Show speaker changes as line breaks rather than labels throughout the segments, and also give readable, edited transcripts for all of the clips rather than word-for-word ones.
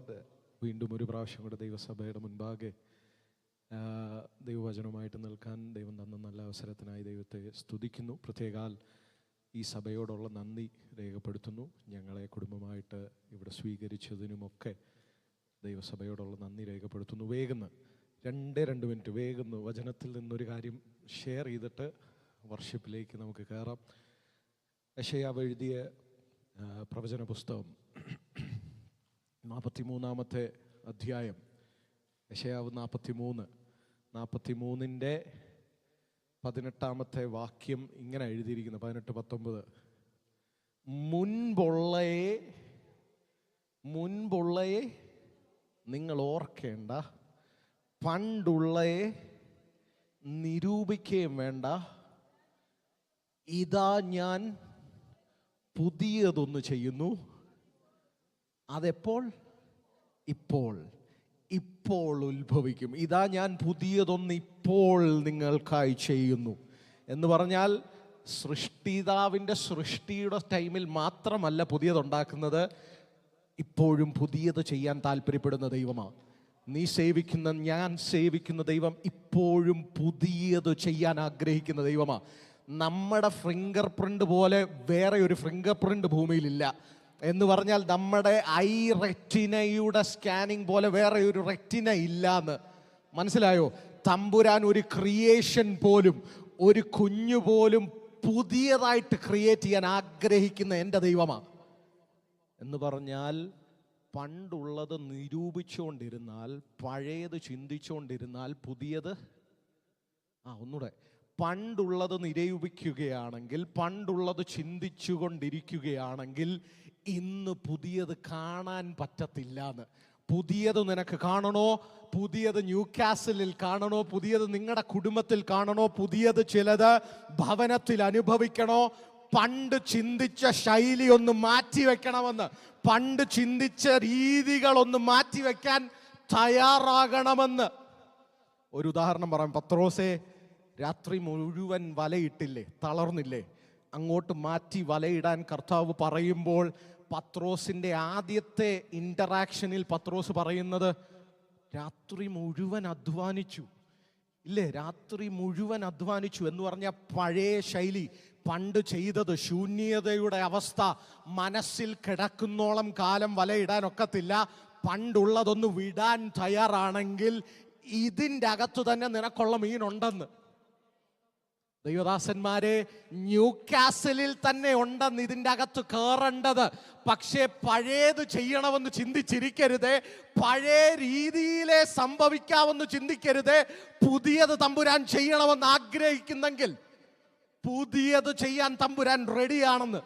Lord. വീണ്ടും ഒരു പ്രാവശ്യം കൂടെ ദൈവസഭയുടെ മുൻപാകെ ദൈവവചനവുമായിട്ട് നിൽക്കാൻ ദൈവം തന്ന നല്ല അവസരത്തിനായി ദൈവത്തെ സ്തുതിക്കുന്നു. പ്രത്യേകാൽ ഈ സഭയോടുള്ള നന്ദി രേഖപ്പെടുത്തുന്നു. ഞങ്ങളെ കുടുംബമായിട്ട് ഇവിടെ സ്വീകരിച്ചതിനുമൊക്കെ ദൈവസഭയോടുള്ള നന്ദി രേഖപ്പെടുത്തുന്നു. വേഗന്ന് 2 മിനിറ്റ് വേഗന്ന് വചനത്തിൽ നിന്നൊരു കാര്യം ഷെയർ ചെയ്തിട്ട് വർഷിപ്പിലേക്ക് നമുക്ക് കയറാം. യെശയ്യാവ് എഴുതിയ പ്രവചന പുസ്തകം 43-ാമത്തെ അധ്യായം. യെശയ്യാവ് 43-ന്റെ 18-ാമത്തെ വാക്യം ഇങ്ങനെ എഴുതിയിരിക്കുന്നു. 18-19 മുൻപുള്ളയെ നിങ്ങൾ ഓർക്കേണ്ട, പണ്ടുള്ളയെ നിരൂപിക്കുകയും വേണ്ട. ഇതാ ഞാൻ പുതിയതൊന്ന് ചെയ്യുന്നു. അതെപ്പോൾ? ഇപ്പോൾ ഉത്ഭവിക്കും. ഇതാ ഞാൻ പുതിയതൊന്ന് ഇപ്പോൾ നിങ്ങൾക്കായി ചെയ്യുന്നു എന്ന് പറഞ്ഞാൽ സൃഷ്ടിതാവിൻ്റെ സൃഷ്ടിയുടെ ടൈമിൽ മാത്രമല്ല പുതിയതുണ്ടാക്കുന്നത്, ഇപ്പോഴും പുതിയത് ചെയ്യാൻ താല്പര്യപ്പെടുന്ന ദൈവമാണ്. നീ സേവിക്കുന്ന, ഞാൻ സേവിക്കുന്ന ദൈവം ഇപ്പോഴും പുതിയത് ചെയ്യാൻ ആഗ്രഹിക്കുന്ന ദൈവമാണ്. നമ്മുടെ ഫിംഗർ പ്രിൻ്റ് പോലെ വേറെ ഒരു ഫിംഗർ പ്രിൻ്റ് ഭൂമിയിലില്ല. എന്ന് പറഞ്ഞാൽ നമ്മുടെ ഐ റെറ്റിനയുടെ സ്കാനിങ് പോലെ വേറെ ഒരു റെറ്റിന ഇല്ലാന്ന് മനസ്സിലായോ? തമ്പുരാൻ ഒരു ക്രിയേഷൻ പോലും, ഒരു കുഞ്ഞു പോലും പുതിയതായിട്ട് ക്രിയേറ്റ് ചെയ്യാൻ ആഗ്രഹിക്കുന്ന എൻ്റെ ദൈവമാണ്. എന്ന് പറഞ്ഞാൽ പണ്ടുള്ളത് നിരൂപിച്ചുകൊണ്ടിരുന്നാൽ, പഴയത് ചിന്തിച്ചുകൊണ്ടിരുന്നാൽ പുതിയത് ഒന്നുകൂടെ പണ്ടുള്ളത് നിരൂപിക്കുകയാണെങ്കിൽ, പണ്ടുള്ളത് ചിന്തിച്ചുകൊണ്ടിരിക്കുകയാണെങ്കിൽ ഇന്ന് പുതിയത് കാണാൻ പറ്റത്തില്ലാന്ന്. പുതിയത് നിനക്ക് കാണണോ? പുതിയത് ന്യൂ കാസിലിൽ കാണണോ? പുതിയത് നിങ്ങളുടെ കുടുംബത്തിൽ കാണണോ? പുതിയത് ചിലത് ഭവനത്തിൽ അനുഭവിക്കണോ? പണ്ട് ചിന്തിച്ച ശൈലി ഒന്ന് മാറ്റിവെക്കണമെന്ന്, പണ്ട് ചിന്തിച്ച രീതികളൊന്ന് മാറ്റിവെക്കാൻ തയ്യാറാകണമെന്ന്. ഒരു ഉദാഹരണം പറയാം. പത്രോസെ രാത്രി മുഴുവൻ വലയിട്ടില്ലേ? തളർന്നില്ലേ? അങ്ങോട്ട് മാറ്റി വലയിടാൻ കർത്താവ് പറയുമ്പോൾ പത്രോസിൻ്റെ ആദ്യത്തെ ഇൻ്ററാക്ഷനിൽ പത്രോസ് പറയുന്നത്, രാത്രി മുഴുവൻ അധ്വാനിച്ചു ഇല്ലേ? രാത്രി മുഴുവൻ അധ്വാനിച്ചു എന്ന് പറഞ്ഞാൽ പഴയ ശൈലി, പണ്ട് ചെയ്തത്, ശൂന്യതയുടെ അവസ്ഥ മനസ്സിൽ കിടക്കുന്നോളം കാലം വലയിടാനൊക്കത്തില്ല. പണ്ടുള്ളതൊന്ന് വിടാൻ തയ്യാറാണെങ്കിൽ ഇതിൻ്റെ അകത്ത് തന്നെ നിനക്കുള്ള മീനുണ്ടെന്ന്. ദൈവദാസന്മാരെ, ന്യൂ കാസലിൽ തന്നെ ഉണ്ടെന്ന് ഇതിൻ്റെ അകത്ത് കയറേണ്ടത്. പക്ഷേ പഴയത് ചെയ്യണമെന്ന് ചിന്തിച്ചിരിക്കരുതേ, പഴയ രീതിയിലെ സംഭവിക്കാമെന്ന് ചിന്തിക്കരുതേ. പുതിയത് തമ്പുരാൻ ചെയ്യണമെന്ന് ആഗ്രഹിക്കുന്നെങ്കിൽ പുതിയത് ചെയ്യാൻ തമ്പുരാൻ റെഡിയാണെന്ന്.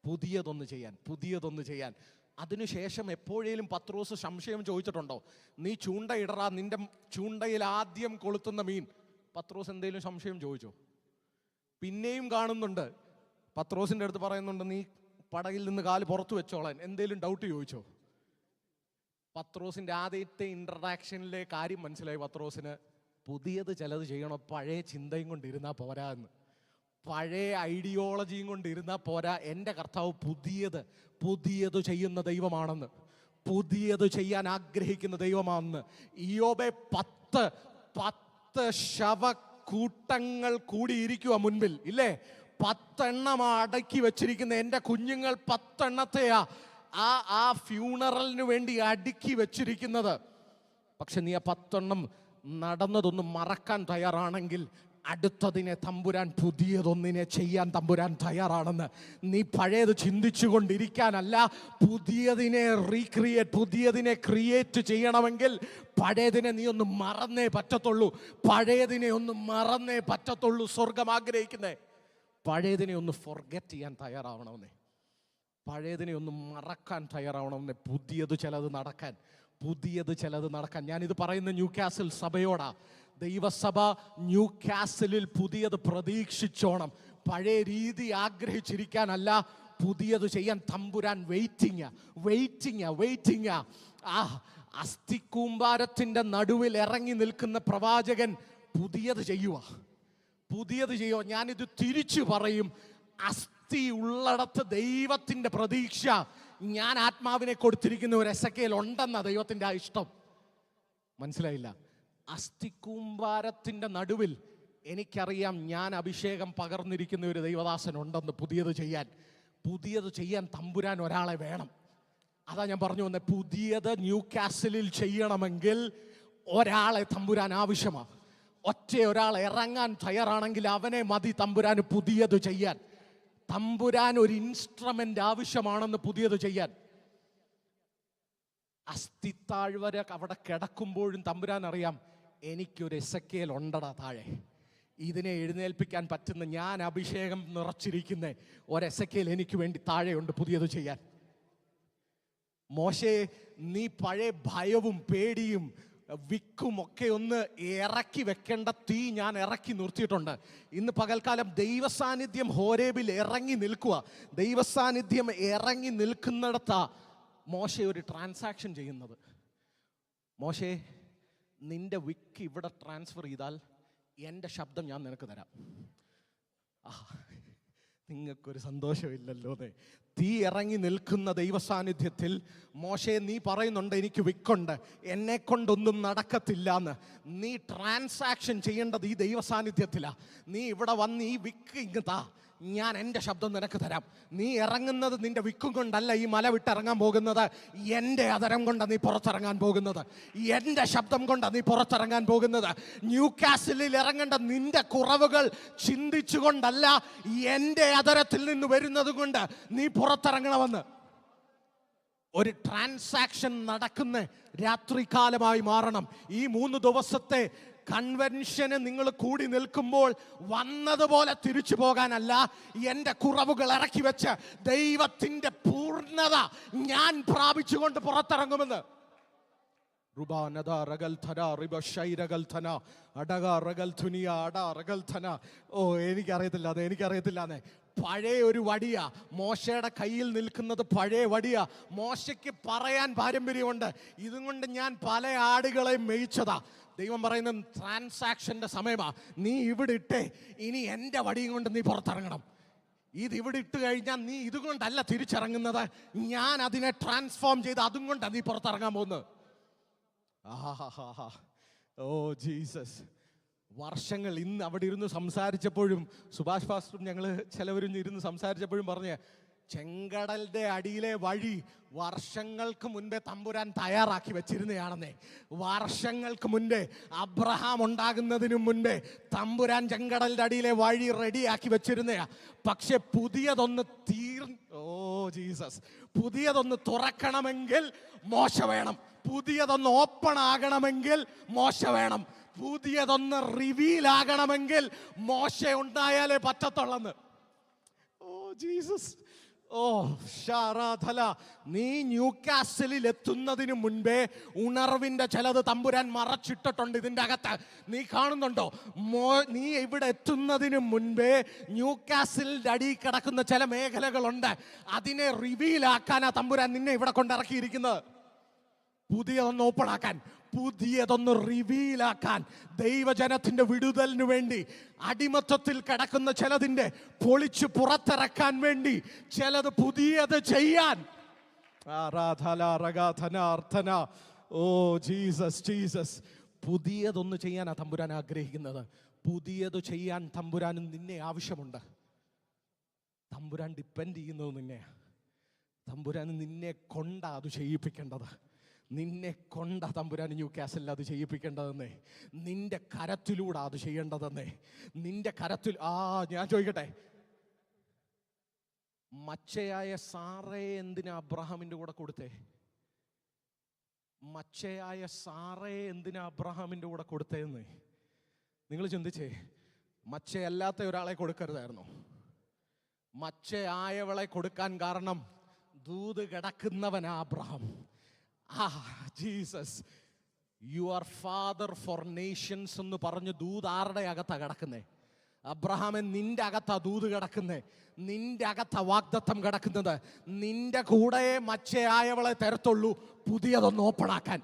പുതിയതൊന്ന് ചെയ്യാൻ. അതിനുശേഷം എപ്പോഴേലും പത്രോസ് സംശയം ചോദിച്ചിട്ടുണ്ടോ? നീ ചൂണ്ടയിടറാ, നിന്റെ ചൂണ്ടയിൽ ആദ്യം കൊളുത്തുന്ന മീൻ. പത്രോസ് എന്തെങ്കിലും സംശയം ചോദിച്ചോ? പിന്നെയും കാണുന്നുണ്ട്, പത്രോസിൻ്റെ അടുത്ത് പറയുന്നുണ്ട്, നീ പടകിൽ നിന്ന് കാല് പുറത്തു വെച്ചോളാൻ. എന്തെങ്കിലും ഡൗട്ട് ചോദിച്ചോ? പത്രോസിൻ്റെ ആദ്യത്തെ ഇൻട്രഡക്ഷനിലെ കാര്യം മനസ്സിലായി പത്രോസിന്. പുതിയത് ചിലത് ചെയ്യണം. പഴയ ചിന്തയും കൊണ്ടിരുന്നാൽ പോരാ എന്ന്, പഴയ ഐഡിയോളജിയും കൊണ്ടിരുന്നാൽ പോരാ. എൻ്റെ കർത്താവ് പുതിയത് ചെയ്യുന്ന ദൈവമാണെന്ന്, പുതിയത് ചെയ്യാൻ ആഗ്രഹിക്കുന്ന ദൈവമാണെന്ന്. ഇയ്യോബേ 10 ശവക്കൂട്ടങ്ങൾ കൂടിയിരിക്കുക മുൻപിൽ ഇല്ലേ? 10 എണ്ണം അടക്കി വെച്ചിരിക്കുന്ന എൻ്റെ കുഞ്ഞുങ്ങൾ 10 എണ്ണത്തെയാ ആ ഫ്യൂണറലിന് വേണ്ടി അടുക്കി വെച്ചിരിക്കുന്നത്. പക്ഷെ നീ ആ 10 എണ്ണം നടന്നതൊന്ന് മറക്കാൻ തയ്യാറാണെങ്കിൽ അടുത്തതിനെ തമ്പുരാൻ പുതിയതൊന്നിനെ ചെയ്യാൻ തമ്പുരാൻ തയ്യാറാണെന്ന്. നീ പഴയത് ചിന്തിച്ചു കൊണ്ടിരിക്കാനല്ല, പുതിയതിനെ പുതിയതിനെ ക്രിയേറ്റ് ചെയ്യണമെങ്കിൽ പഴയതിനെ നീ ഒന്ന് മറന്നേ പറ്റത്തുള്ളൂ. സ്വർഗം ആഗ്രഹിക്കുന്നേ പഴയതിനെ ഒന്ന് ഫോർഗെറ്റ് ചെയ്യാൻ തയ്യാറാവണമെന്നേ, പഴയതിനെ ഒന്ന് മറക്കാൻ തയ്യാറാവണമെന്നേ. പുതിയത് ചിലത് നടക്കാൻ ഞാനിത് പറയുന്ന ന്യൂ കാസിൽ സഭയോടാ. ദൈവസഭ ന്യൂ കാസിലിൽ പുതിയത് പ്രതീക്ഷിച്ചോണം. പഴയ രീതി ആഗ്രഹിച്ചിരിക്കാനല്ല, പുതിയത് ചെയ്യാൻ തമ്പുരാൻ വെയിറ്റിംഗ്. അസ്ഥിക്കൂമ്പാരത്തിൻ്റെ നടുവിൽ ഇറങ്ങി നിൽക്കുന്ന പ്രവാചകൻ പുതിയത് ചെയ്യുക. ഞാനിത് തിരിച്ചു പറയും. അസ്ഥി ഉള്ളിടത്ത് ദൈവത്തിൻ്റെ പ്രതീക്ഷ ഞാൻ ആത്മാവിനെ കൊടുത്തിരിക്കുന്ന ഒരു എസക്കേൽ ഉണ്ടെന്ന ദൈവത്തിൻ്റെ ആ ഇഷ്ടം. മനസ്സിലായില്ല? അസ്ഥിക്കൂമ്പാരത്തിൻ്റെ നടുവിൽ എനിക്കറിയാം ഞാൻ അഭിഷേകം പകർന്നിരിക്കുന്ന ഒരു ദൈവദാസനുണ്ടെന്ന്. പുതിയത് ചെയ്യാൻ തമ്പുരാൻ ഒരാളെ വേണം. അതാ ഞാൻ പറഞ്ഞു വന്നത്, പുതിയത് ന്യൂ കാസിലിൽ ചെയ്യണമെങ്കിൽ ഒരാളെ തമ്പുരാൻ ആവശ്യമാണ്. ഒരാൾ ഇറങ്ങാൻ തയ്യാറാണെങ്കിൽ അവനെ മതി തമ്പുരാന് പുതിയത് ചെയ്യാൻ. തമ്പുരാൻ ഒരു ഇൻസ്ട്രുമെന്റ് ആവശ്യമാണെന്ന് പുതിയത് ചെയ്യാൻ. അസ്ഥിത്താഴ്വര അവിടെ കിടക്കുമ്പോഴും തമ്പുരാൻ അറിയാം എനിക്കൊരു എസക്കേൽ ഉണ്ടടാ താഴെ, ഇതിനെ എഴുന്നേൽപ്പിക്കാൻ പറ്റുന്ന, ഞാൻ അഭിഷേകം നിറച്ചിരിക്കുന്ന ഒരു എസക്കേൽ എനിക്ക് വേണ്ടി താഴെയുണ്ട് പുതിയത് ചെയ്യാൻ. മോശേ, നീ പഴയ ഭയവും പേടിയും വിക്കും ഒക്കെ ഒന്ന് ഇറക്കി വെക്കേണ്ട തീ ഞാൻ ഇറക്കി നിർത്തിയിട്ടുണ്ട്. ഇന്ന് പകൽക്കാലം ദൈവസാന്നിധ്യം ഹോരേബിൽ ഇറങ്ങി നിൽക്കുക. ദൈവസാന്നിധ്യം ഇറങ്ങി നിൽക്കുന്നിടത്താ മോശെ ഒരു ട്രാൻസാക്ഷൻ ചെയ്യുന്നത്. മോശേ, നിന്റെ വിക്ക് ഇവിടെ ട്രാൻസ്ഫർ ചെയ്താൽ എൻ്റെ ശബ്ദം ഞാൻ നിനക്ക് തരാം. നിങ്ങൾക്കൊരു സന്തോഷമില്ലല്ലോ. തീ ഇറങ്ങി നിൽക്കുന്ന ദൈവസാന്നിധ്യത്തിൽ മോശെ നീ പറയുന്നുണ്ട് എനിക്ക് വിക്കുണ്ട്, എന്നെ കൊണ്ടൊന്നും നടക്കത്തില്ല എന്ന്. നീ ട്രാൻസാക്ഷൻ ചെയ്യേണ്ടത് ഈ ദൈവസാന്നിധ്യത്തിലാണ്. നീ ഇവിടെ വന്ന് ഈ വിക്ക് ഇങ്ങ് താ, ഞാൻ എൻ്റെ ശബ്ദം നിനക്ക് തരാം. നീ ഇറങ്ങുന്നത് നിന്റെ വിക്കും കൊണ്ടല്ല ഈ മല വിട്ടിറങ്ങാൻ പോകുന്നത്, എൻ്റെ അതരം കൊണ്ടാണ് നീ പുറത്തിറങ്ങാൻ പോകുന്നത്. എൻ്റെ ശബ്ദം കൊണ്ടാണ് നീ പുറത്തിറങ്ങാൻ പോകുന്നത്. ന്യൂ കാസിലിൽ ഇറങ്ങേണ്ട നിന്റെ കുറവുകൾ ചിന്തിച്ചുകൊണ്ടല്ല, എൻ്റെ അതരത്തിൽ നിന്ന് വരുന്നത് കൊണ്ട് നീ പുറത്തിറങ്ങണമെന്ന്. ഒരു ട്രാൻസാക്ഷൻ നടക്കുന്ന രാത്രികാലമായി മാറണം. ഈ 3 ദിവസത്തെ കൺവെൻഷന് നിങ്ങൾ കൂടി നിൽക്കുമ്പോൾ വന്നതുപോലെ തിരിച്ചു പോകാനല്ല, എൻ്റെ കുറവുകൾ ഇറക്കി വെച്ച് ദൈവത്തിൻ്റെ പൂർണ്ണത ഞാൻ പ്രാപിച്ചുകൊണ്ട് പുറത്തിറങ്ങുമെന്ന്. എനിക്കറിയത്തില്ല. പഴയ ഒരു വടിയാ മോശയുടെ കയ്യിൽ നിൽക്കുന്നത്. പഴയ വടിയാ. മോശയ്ക്ക് പറയാൻ പാരമ്പര്യമുണ്ട്, ഇതും കൊണ്ട് ഞാൻ പല ആടുകളെയും മേയിച്ചതാ. ദൈവം പറയുന്ന ട്രാൻസാക്ഷന്റെ സമയമാ. നീ ഇവിടെ ഇട്ടേ, ഇനി എൻ്റെ വടിയും കൊണ്ട് നീ പുറത്തിറങ്ങണം. ഇത് ഇവിടെ ഇട്ട് കഴിഞ്ഞാൽ നീ ഇതുകൊണ്ടല്ല തിരിച്ചിറങ്ങുന്നത്, ഞാൻ അതിനെ ട്രാൻസ്ഫോം ചെയ്ത് അതും കൊണ്ടാണ് നീ പുറത്തിറങ്ങാൻ പോകുന്നത്. Oh Jesus. വർഷങ്ങൾ ഇന്ന് അവിടെ ഇരുന്ന് സംസാരിച്ചപ്പോഴും സുഭാഷ് പാസ്റ്ററും ഞങ്ങൾ ചിലവരും ഇരുന്ന് സംസാരിച്ചപ്പോഴും പറഞ്ഞ ചെങ്കടലിന്റെ അടിയിലെ വഴി വർഷങ്ങൾക്ക് മുൻപേ തമ്പുരാൻ തയ്യാറാക്കി വെച്ചിരുന്നതാണെന്നേ. വർഷങ്ങൾക്ക് മുൻപേ, അബ്രഹാം ഉണ്ടാകുന്നതിന് മുൻപേ തമ്പുരാൻ ചെങ്കടലിന്റെ അടിയിലെ വഴി റെഡിയാക്കി വെച്ചിരുന്നയാ. പക്ഷെ പുതിയതൊന്ന് പുതിയതൊന്ന് തുറക്കണമെങ്കിൽ മോശ വേണം. പുതിയതൊന്ന് ഓപ്പൺ ആകണമെങ്കിൽ മോശ വേണം. പുതിയതൊന്ന് റിവീൽ ആകണമെങ്കിൽ മോശ ഉണ്ടായാലേ പറ്റത്തുള്ളെന്ന്. Oh Jesus. ഓ ഷാറാധല. നീ ന്യൂ കാസിലിൽ എത്തുന്നതിന് മുൻപേ ഉണർവിന്റെ ചിലത് തമ്പുരാൻ മറച്ചിട്ടിട്ടുണ്ട് ഇതിൻ്റെ അകത്ത്. നീ കാണുന്നുണ്ടോ? നീ ഇവിടെ എത്തുന്നതിന് മുൻപേ ന്യൂ കാസിലിന്റെ അടിയിൽ കിടക്കുന്ന ചില മേഖലകളുണ്ട്. അതിനെ റിവീലാക്കാനാ തമ്പുരാൻ നിന്നെ ഇവിടെ കൊണ്ടിറക്കിയിരിക്കുന്നത്. പുതിയതൊന്ന് ഓപ്പൺ ആക്കാൻ, പുതിയതൊന്ന് റിവീലാക്കാൻ, ദൈവജനത്തിന്റെ വിടുതലിന് വേണ്ടി, അടിമത്തത്തിൽ കിടക്കുന്ന ചിലതിന്റെ പൊളിച്ച് പുറത്തിറക്കാൻ വേണ്ടി, ചിലത് പുതിയത് ചെയ്യാൻ. Oh Jesus. പുതിയതൊന്ന് ചെയ്യാനാ തമ്പുരാൻ ആഗ്രഹിക്കുന്നത്. പുതിയത് ചെയ്യാൻ തമ്പുരാനും നിന്നെ ആവശ്യമുണ്ട്. തമ്പുരാൻ ഡിപ്പെൻഡ് ചെയ്യുന്നത് നിന്നെ. തമ്പുരാൻ നിന്നെ കൊണ്ടാ അത് ചെയ്യിപ്പിക്കേണ്ടത്. നിന്നെ കൊണ്ട തമ്പുരാൻ ന്യൂ കാസിൽ അത് ചെയ്യിപ്പിക്കേണ്ടതെന്നേ. നിന്റെ കരത്തിലൂടെ അത് ചെയ്യേണ്ടതെന്നേ. നിന്റെ കരത്തിൽ. ഞാൻ ചോദിക്കട്ടെ, മച്ചയായ സാറയെ എന്തിനാ അബ്രഹാമിന്റെ കൂടെ കൊടുത്തേ? മച്ചയായ സാറയെ എന്തിനാ അബ്രഹാമിന്റെ കൂടെ കൊടുത്തേന്ന് നിങ്ങൾ ചിന്തിച്ചേ. മച്ചയല്ലാത്ത ഒരാളെ കൊടുക്കരുതായിരുന്നു. മച്ചയായവളെ കൊടുക്കാൻ കാരണം ദൂത് കിടക്കുന്നവനാ Abraham. Jesus. Your father for nations എന്ന് പറഞ്ഞ് ദൂത് ആരുടെ അകത്താ കിടക്കുന്നേ? അബ്രഹാമെ, നിന്റെ അകത്താ ദൂത് കിടക്കുന്നേ. നിന്റെ അകത്താ വാഗ്ദത്തം കിടക്കുന്നത്. നിന്റെ കൂടെ മച്ചയായവളെ തരത്തുള്ളൂ പുതിയതൊന്ന് ഓപ്പണാക്കാൻ.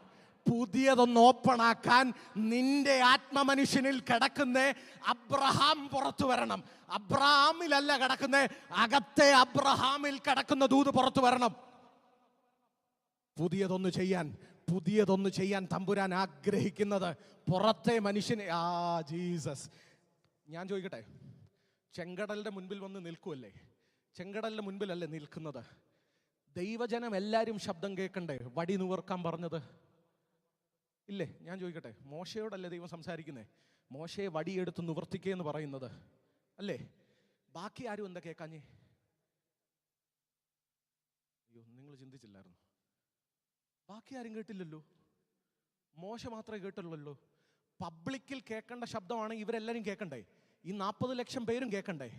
പുതിയതൊന്ന് ഓപ്പണാക്കാൻ നിന്റെ ആത്മമനുഷ്യനിൽ കിടക്കുന്ന അബ്രഹാം പുറത്തു വരണം. അബ്രഹാമിലല്ല കിടക്കുന്നേ, അകത്തെ അബ്രഹാമിൽ കിടക്കുന്ന ദൂത് പുറത്തു വരണം. പുതിയതൊന്ന് ചെയ്യാൻ തമ്പുരാൻ ആഗ്രഹിക്കുന്നത് പുറത്തെ മനുഷ്യനെ ജീസസ്. ഞാൻ ചോദിക്കട്ടെ, ചെങ്കടലിന്റെ മുൻപിൽ വന്ന് നിൽക്കുമല്ലേ? ചെങ്കടലിന്റെ മുൻപിലല്ലേ നിൽക്കുന്നത്? ദൈവജനം എല്ലാവരും ശബ്ദം കേൾക്കണ്ടേ വടി നിവർക്കാൻ പറഞ്ഞത്? ഇല്ലേ? ഞാൻ ചോദിക്കട്ടെ, മോശയോടല്ലേ ദൈവം സംസാരിക്കുന്നേ? മോശയെ വടിയെടുത്ത് നിവർത്തിക്കുകയെന്ന് പറയുന്നത് അല്ലേ? ബാക്കി ആരും എന്താ കേൾക്കാഞ്ഞേ? അയ്യോ, നിങ്ങൾ ചിന്തിച്ചില്ലായിരുന്നു? ബാക്കി ആരും കേട്ടില്ലല്ലോ, മോശ മാത്രമേ കേട്ടുള്ളല്ലോ. പബ്ലിക്കിൽ കേൾക്കേണ്ട ശബ്ദമാണ് ഇവരെല്ലാവരും കേൾക്കണ്ടേ? ഈ 40 ലക്ഷം പേരും കേൾക്കണ്ടേ?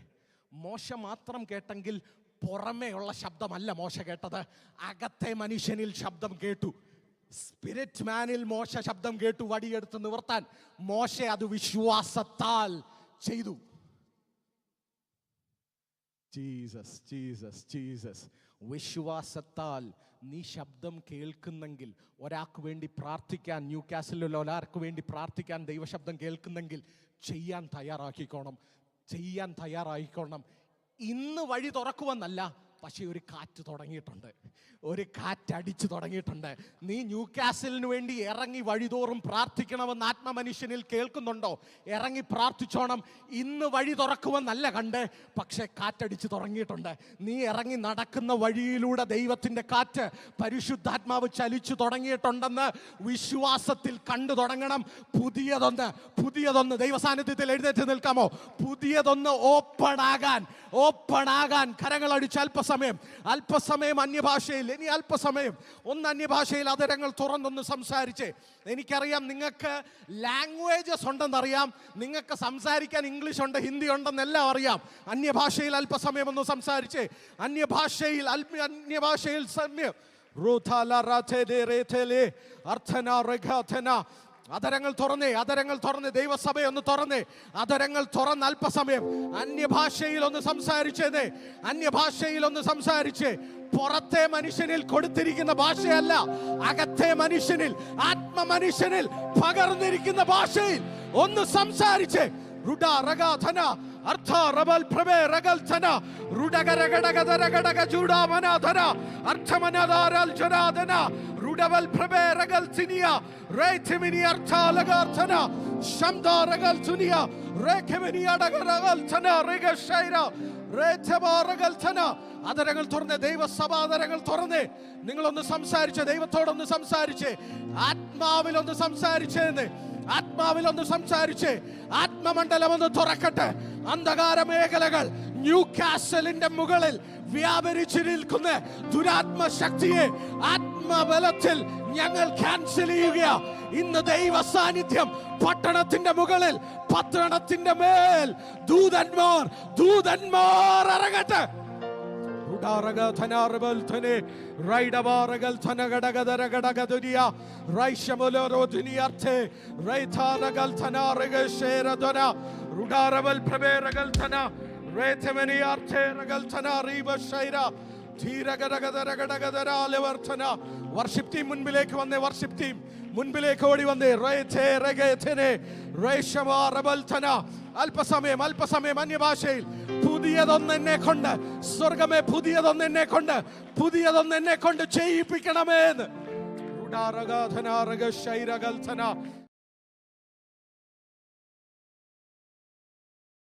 മോശ മാത്രം കേട്ടെങ്കിൽ പുറമേ ഉള്ള ശബ്ദമല്ല മോശ കേട്ടത്, അകത്തെ മനുഷ്യനിൽ ശബ്ദം കേട്ടു. സ്പിരിറ്റ് മാനിൽ മോശ ശബ്ദം കേട്ടു വടിയെടുത്ത് നിവർത്താൻ. മോശ അത് വിശ്വാസത്താൽ ചെയ്തു. Jesus Jesus Jesus. വിശ്വാസത്താൽ നീ ശബ്ദം കേൾക്കുന്നെങ്കിൽ, ഒരാൾക്ക് വേണ്ടി പ്രാർത്ഥിക്കാൻ, ന്യൂ കാസിലുള്ള ഒരാൾക്ക് വേണ്ടി പ്രാർത്ഥിക്കാൻ ദൈവശബ്ദം കേൾക്കുന്നെങ്കിൽ ചെയ്യാൻ തയ്യാറായിക്കോണം. ഇന്ന് വഴി തുറക്കുമെന്നല്ല, പക്ഷേ ഒരു കാറ്റ് തുടങ്ങിയിട്ടുണ്ട്, ഒരു കാറ്റടിച്ചു തുടങ്ങിയിട്ടുണ്ട്. നീ ന്യൂ കാസിലിന് വേണ്ടി ഇറങ്ങി വഴിതോറും പ്രാർത്ഥിക്കണമെന്ന് ആത്മമനുഷ്യനിൽ കേൾക്കുന്നുണ്ടോ? ഇറങ്ങി പ്രാർത്ഥിച്ചോണം. ഇന്ന് വഴി തുറക്കുമെന്നല്ല കണ്ട്, പക്ഷെ കാറ്റടിച്ചു തുടങ്ങിയിട്ടുണ്ട്. നീ ഇറങ്ങി നടക്കുന്ന വഴിയിലൂടെ ദൈവത്തിൻ്റെ കാറ്റ്, പരിശുദ്ധാത്മാവ് ചലിച്ചു തുടങ്ങിയിട്ടുണ്ടെന്ന് വിശ്വാസത്തിൽ കണ്ടു തുടങ്ങണം. പുതിയതൊന്ന് ദൈവസാന്നിധ്യത്തിൽ എഴുന്നേറ്റ് നിൽക്കാമോ? പുതിയതൊന്ന് ഓപ്പൺ ആകാൻ കരങ്ങളടിച്ച് അല്പസമയം അന്യഭാഷയിൽ, ഇനി അല്പസമയം ഒന്ന് അന്യഭാഷയിൽ അതരങ്ങൾ തുറന്നൊന്ന് സംസാരിച്ച്. എനിക്കറിയാം നിങ്ങൾക്ക് ലാംഗ്വേജസ് ഉണ്ടെന്നറിയാം, നിങ്ങൾക്ക് സംസാരിക്കാൻ ഇംഗ്ലീഷ് ഉണ്ട്, ഹിന്ദി ഉണ്ടെന്നെല്ലാം അറിയാം. അന്യഭാഷയിൽ അല്പസമയം ഒന്ന് സംസാരിച്ച്, അന്യഭാഷയിൽ അതരങ്ങൾ തുറന്ന് ദൈവസഭയൊന്ന് തുറന്ന് അതരങ്ങൾ തുറന്ന് അല്പസമയം അന്യഭാഷയിൽ ഒന്ന് സംസാരിച്ച്. പുറത്തെ മനുഷ്യനിൽ കൊടുത്തിരിക്കുന്ന ഭാഷയല്ല, അകത്തെ മനുഷ്യനിൽ, ആത്മമനുഷ്യനിൽ പകർന്നിരിക്കുന്ന ഭാഷയിൽ ഒന്ന് സംസാരിച്ച്. അതരങ്ങൾ തുറന്ന് ദൈവസഭ അതരങ്ങൾ തുറന്ന് നിങ്ങളൊന്ന് സംസാരിച്ച്, ദൈവത്തോടൊന്ന് സംസാരിച്ച്, ആത്മാവിലൊന്ന് സംസാരിച്ച്. ആത്മമണ്ഡലം ഒന്ന് തുറക്കട്ടെ. അന്ധകാര മേഖലകൾ, ന്യൂ കാസലിന്റെ മുകളിൽ വ്യാപരിച്ചു നിൽക്കുന്ന ദുരാത്മ ശക്തിയെ ആത്മബലത്തിൽ ഞങ്ങൾ ക്യാൻസൽ ചെയ്യുക. ഇന്ന് ദൈവ സാന്നിധ്യം പട്ടണത്തിന്റെ മുകളിൽ, പട്ടണത്തിന്റെ മേൽ ദൂതന്മാർ ഇറങ്ങട്ടെ. വർഷിപ്പ് ടീം മുൻപിലേക്ക് ഓടി വന്നേ. അല്പസമയം അന്യഭാഷയിൽ പുതിയതൊന്നെന്നെ കൊണ്ട്, സ്വർഗമേ പുതിയതൊന്നെന്നെ കൊണ്ട് ചെയ്യിപ്പിക്കണമേന്ന്.